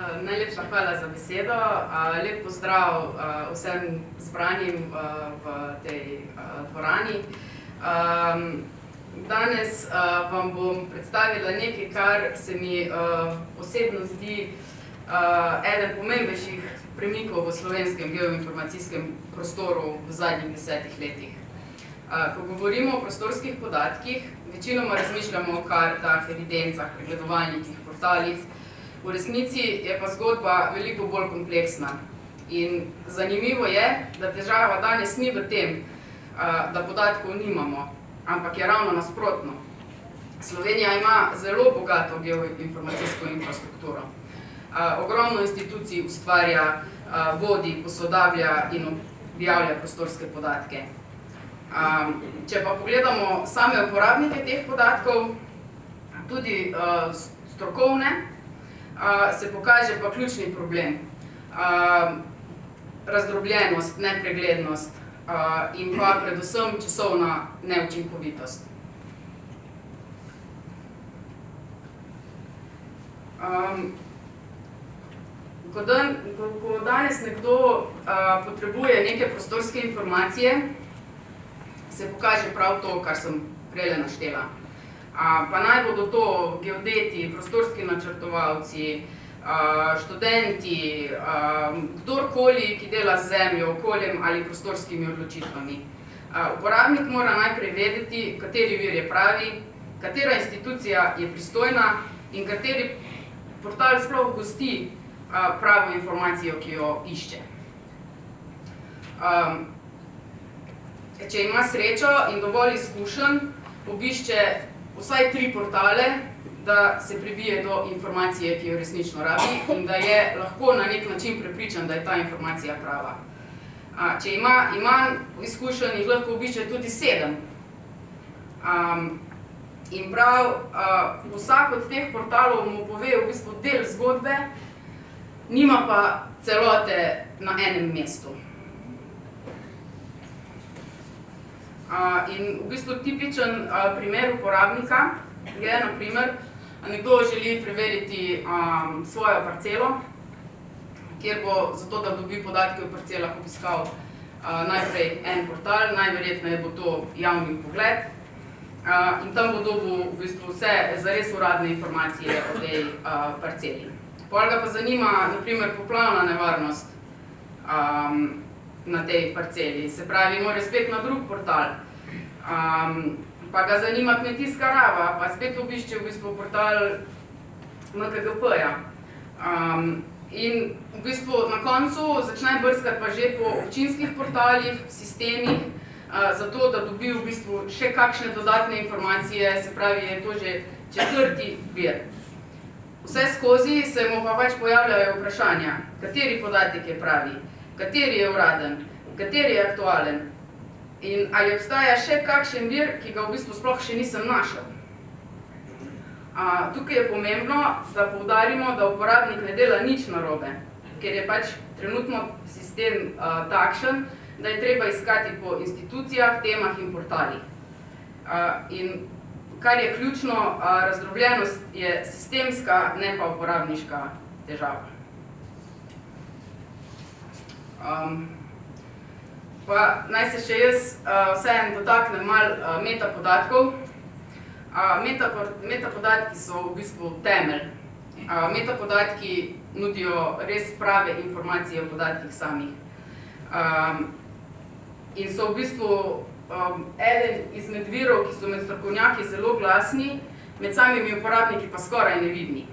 Najlepša hvala za besedo. Lep pozdrav vsem zbranim v tej dvorani. Danes vam bom predstavila nekaj, kar se mi osebno zdi eden pomembnejših premikov v slovenskem geoinformacijskem prostoru v zadnjih 10 letih. Ko govorimo o prostorskih podatkih, večinoma razmišljamo o kartah, evidencah, pregledovalnikih, portalih. V resnici je pa zgodba veliko bolj kompleksna. In zanimivo je, da težava danes ni v tem, da podatkov nimamo, ampak je ravno nasprotno. Slovenija ima zelo bogato geoinformacijsko infrastrukturo. Ogromno institucij ustvarja, vodi, posodablja in objavlja prostorske podatke. Če pa pogledamo same uporabnike teh podatkov, tudi strokovne, se pokaže pa ključni problem. Razdrobljenost, nepreglednost in pa predvsem časovna neučinkovitost. Ko danes nekdo potrebuje neke prostorske informacije, se pokaže prav to, kar sem prejle naštela. Pa naj bodo to geodeti, prostorski načrtovalci, študenti, kdorkoli, ki dela z zemljo, okoljem ali prostorskimi odločitvami. Uporabnik mora najprej vedeti, kateri vir je pravi, katera institucija je pristojna in kateri portal sploh gosti pravo informacijo, ki jo išče. Če ima srečo in dovolj izkušenj, obišče vsaj 3 portale, da se pribije do informacije, ki jo resnično rabi in da je lahko na nek način prepričan, da je ta informacija prava. Če ima izkušenj, jih lahko obišče tudi 7. In prav vsak od teh portalov mu pove v bistvu del zgodbe, nima pa celote na enem mestu. In v bistvu tipičen primer uporabnika je, na primer, nekdo želi preveriti svojo parcelo, kjer bo zato, da dobi podatke o parcelah, obiskal najprej en portal, najverjetneje bo to javni vpogled, in tam bo dobil v bistvu vse zares uradne informacije o tej parceli. Potem ga pa zanima, na primer, poplavna nevarnost na tej parceli, se pravi, mora spet na drug portal. Pa ga zanima kmetijska raba, pa spet obišče v bistvu portal MKGP-ja. In v bistvu na koncu začne brskati pa že po občinskih portalih, sistemih, zato da dobi v bistvu še kakšne dodatne informacije, se pravi, je to že 4. vir. Vse skozi se mu pa pač pojavljajo vprašanja, kateri podatek je pravi, kateri je uraden, kateri je aktualen in ali obstaja še kakšen vir, ki ga v bistvu sploh še nisem našel. Tukaj je pomembno, da poudarimo, da uporabnik ne dela nič narobe, ker je pač trenutno sistem takšen, da je treba iskati po institucijah, temah in portalih. In kar je ključno, razdrobljenost je sistemska, ne pa uporabniška težava. Pa naj se še jaz vseeno dotaknem malo metapodatkov. Metapodatki so v bistvu temelj. Metapodatki nudijo res prave informacije o podatkih samih. In so v bistvu eden izmed virov, ki so med strokovnjaki zelo glasni, med samimi uporabniki pa skoraj nevidni.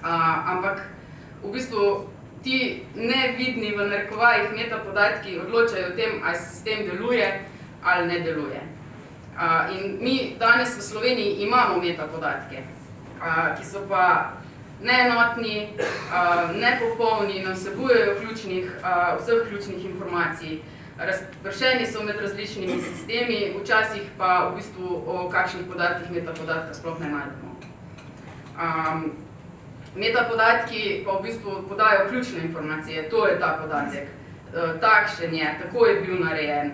Ampak v bistvu ti nevidni v narekovajih metapodatki odločajo o tem, ali sistem deluje ali ne deluje. In mi danes v Sloveniji imamo metapodatke, ki so pa neenotni, nepopolni, ne vsebujejo vseh ključnih informacij. Razpršeni so med različnimi sistemi, včasih pa v bistvu o kakšnih podatkih metapodatka sploh ne najdemo. Metapodatki pa v bistvu podajo ključne informacije, to je ta podatek, takšen je, tako je bil narejen,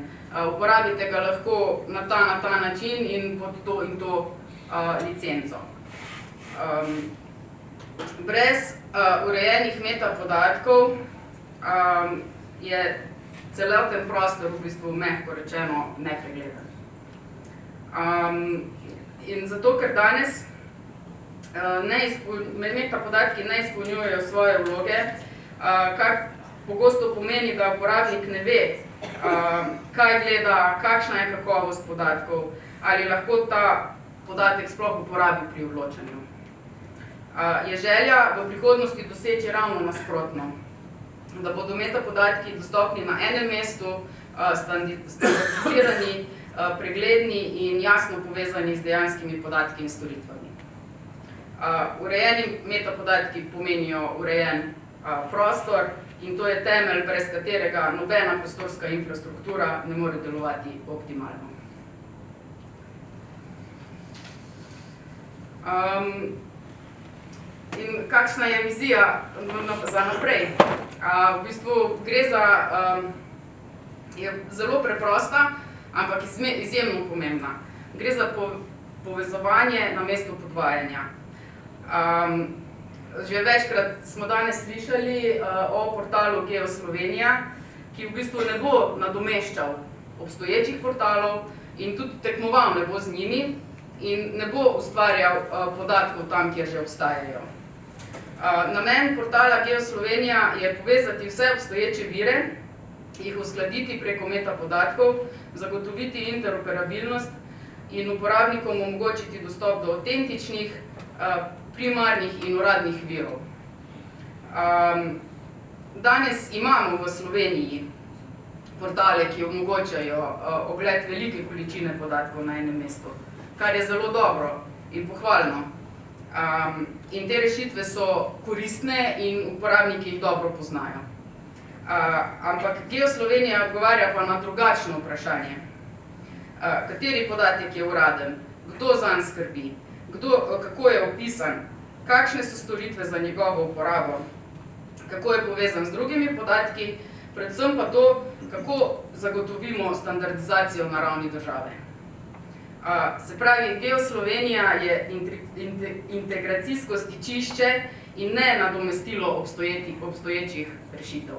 uporabite ga lahko na ta način in pod to in to licenco. Brez urejenih metapodatkov je celoten prostor v bistvu mehko rečeno nepregleden. In zato, ker danes metapodatki ne izpolnjujejo svoje vloge, kar pogosto pomeni, da uporabnik ne ve, kaj gleda, kakšna je kakovost podatkov, ali lahko ta podatek sploh uporabi pri odločanju. Je želja v prihodnosti doseči ravno nasprotno, da bodo metapodatki dostopni na enem mestu, standardizirani, pregledni in jasno povezani z dejanskimi podatki in storitvami. Urejeni metapodatki pomenijo urejen prostor in to je temelj, brez katerega nobena prostorska infrastruktura ne more delovati optimalno. In kakšna je vizija za naprej? V bistvu gre za, je zelo preprosta, ampak izjemno pomembna. Gre za povezovanje namesto podvajanja. Že večkrat smo danes slišali o portalu GeoSlovenija, ki v bistvu ne bo nadomeščal obstoječih portalov in tudi tekmoval ne bo z njimi in ne bo ustvarjal podatkov tam, kjer že obstajajo. Namen portala GeoSlovenija je povezati vse obstoječe vire, jih uskladiti preko metapodatkov, zagotoviti interoperabilnost in uporabnikom omogočiti dostop do avtentičnih, primarnih in uradnih virov. Danes imamo v Sloveniji portale, ki omogočajo ogled velike količine podatkov na enem mestu, kar je zelo dobro in pohvalno. In te rešitve so koristne in uporabniki jih dobro poznajo. Ampak GeoSlovenija odgovarja pa na drugačno vprašanje. Kateri podatek je uraden, kdo zanj skrbi, kako je opisan, kakšne so storitve za njegovo uporabo, kako je povezan z drugimi podatki, predvsem pa to, kako zagotovimo standardizacijo na ravni države. Se pravi, GeoSlovenija je integracijsko stičišče in ne nadomestilo obstoječih rešitev.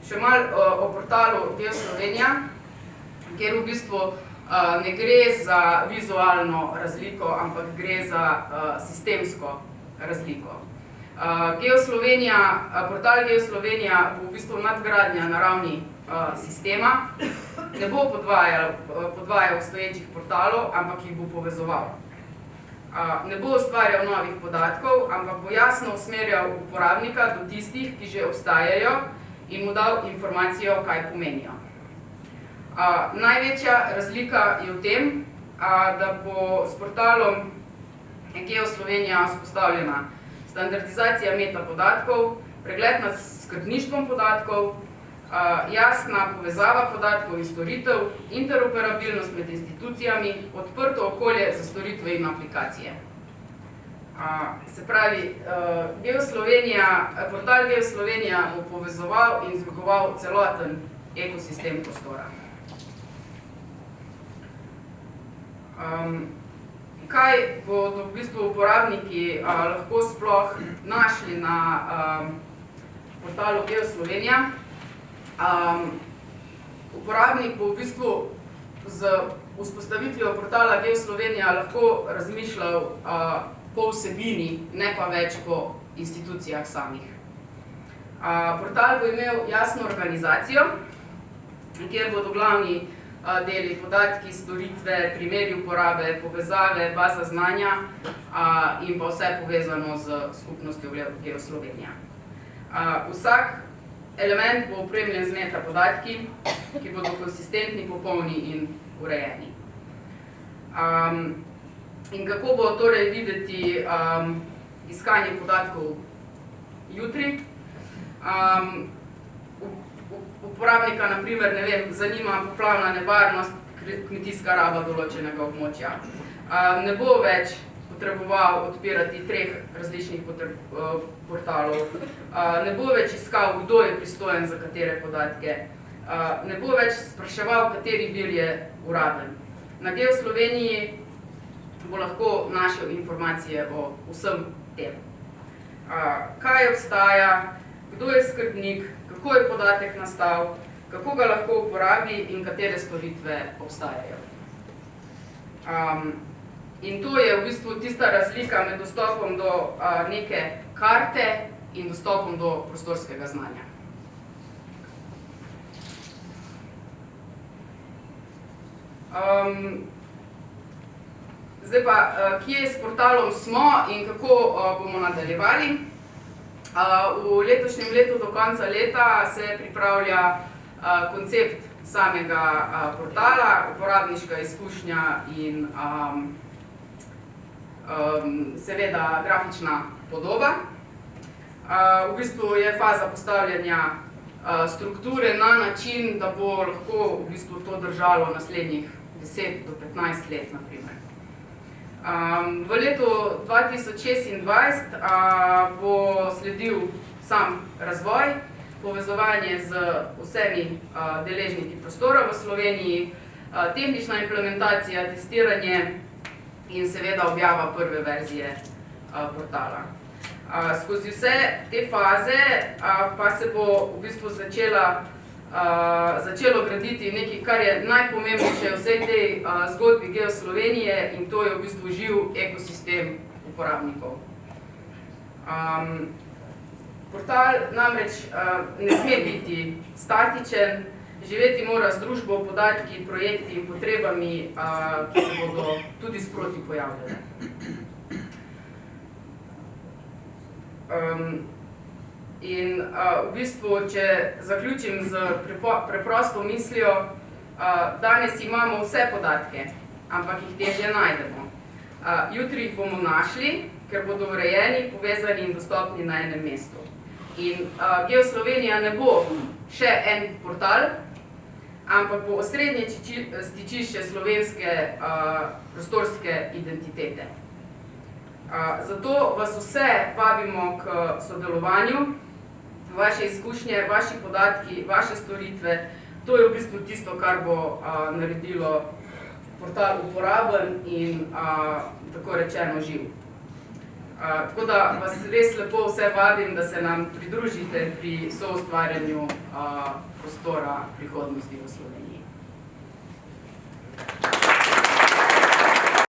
Še malo o portalu GeoSlovenija, kjer v bistvu ne gre za vizualno razliko, ampak gre za sistemsko razliko. Portal GeoSlovenija bo v bistvu nadgradnja na ravni sistema, ne bo podvajal obstoječih portalov, ampak jih bo povezoval. Ne bo ustvarjal novih podatkov, ampak bo jasno usmerjal uporabnika do tistih, ki že obstajajo in mu dal informacijo, kaj pomenijo. Največja razlika je v tem, da bo s portalom GeoSlovenija vzpostavljena standardizacija metapodatkov, pregled nad skrbništvom podatkov, jasna povezava podatkov in storitev, interoperabilnost med institucijami, odprto okolje za storitve in aplikacije. Se pravi, portal GeoSlovenija bo povezoval in zmagoval celoten ekosistem prostora. Kaj bodo v bistvu uporabniki lahko sploh našli na portalu GeoSlovenija? Uporabnik bo v bistvu z vzpostavitvijo portala GeoSlovenija lahko razmišljal po vsebini, ne pa več po institucijah samih. Portal bo imel jasno organizacijo, kjer bodo glavni deli podatki, storitve, primeri uporabe, povezave, baza znanja in pa vse povezano z skupnostjo GeoSlovenija. Vsak element bo opremljen z metapodatki, ki bodo konsistentni, popolni in urejeni. In kako bo torej videti iskanje podatkov jutri? Uporabnika, na primer, ne vem, zanima poplavna nevarnost, kmetijska raba določenega območja. Ne bo več potreboval odpirati 3 različnih portalov, ne bo več iskal, kdo je pristojen za katere podatke, ne bo več spraševal, kateri vir je uraden. na GeoSloveniji bo lahko našel informacije o vsem tem. Kaj obstaja, kdo je skrbnik, kako je podatek nastal, kako ga lahko uporabi in katere storitve obstajajo. In to je v bistvu tista razlika med dostopom do neke karte in dostopom do prostorskega znanja. Zdaj pa, kje s portalom smo in kako bomo nadaljevali. V letošnjem letu do konca leta se pripravlja koncept samega portala, uporabniška izkušnja in seveda grafična podoba. V bistvu je faza postavljanja strukture na način, da bo lahko v bistvu to držalo naslednjih 10 do 15 let, na primer. V letu 2026 bo sledil sam razvoj, povezovanje z vsemi deležniki prostora v Sloveniji, tehnična implementacija, testiranje in seveda objava prve verzije portala. Skozi vse te faze pa se bo v bistvu začelo graditi nekaj, kar je najpomembnejše v vsej tej zgodbi GeoSlovenije, in to je v bistvu živ ekosistem uporabnikov. Portal namreč ne sme biti statičen, živeti mora z družbo, podatki, projekti in potrebami, ki se bodo tudi sproti pojavljale. In v bistvu, če zaključim z preprosto mislijo, danes imamo vse podatke, ampak jih težje najdemo. Jutri jih bomo našli, ker bodo urejeni, povezani in dostopni na enem mestu. In GeoSlovenija ne bo še en portal, ampak bo osrednje stičišče slovenske prostorske identitete. Zato vas vse vabimo k sodelovanju, vaše izkušnje, vaši podatki, vaše storitve. To je v bistvu tisto, kar bo naredilo portal uporaben in tako rečeno živ. Tako da vas res lepo vse vabim, da se nam pridružite pri soustvarjanju prostora prihodnosti v Sloveniji.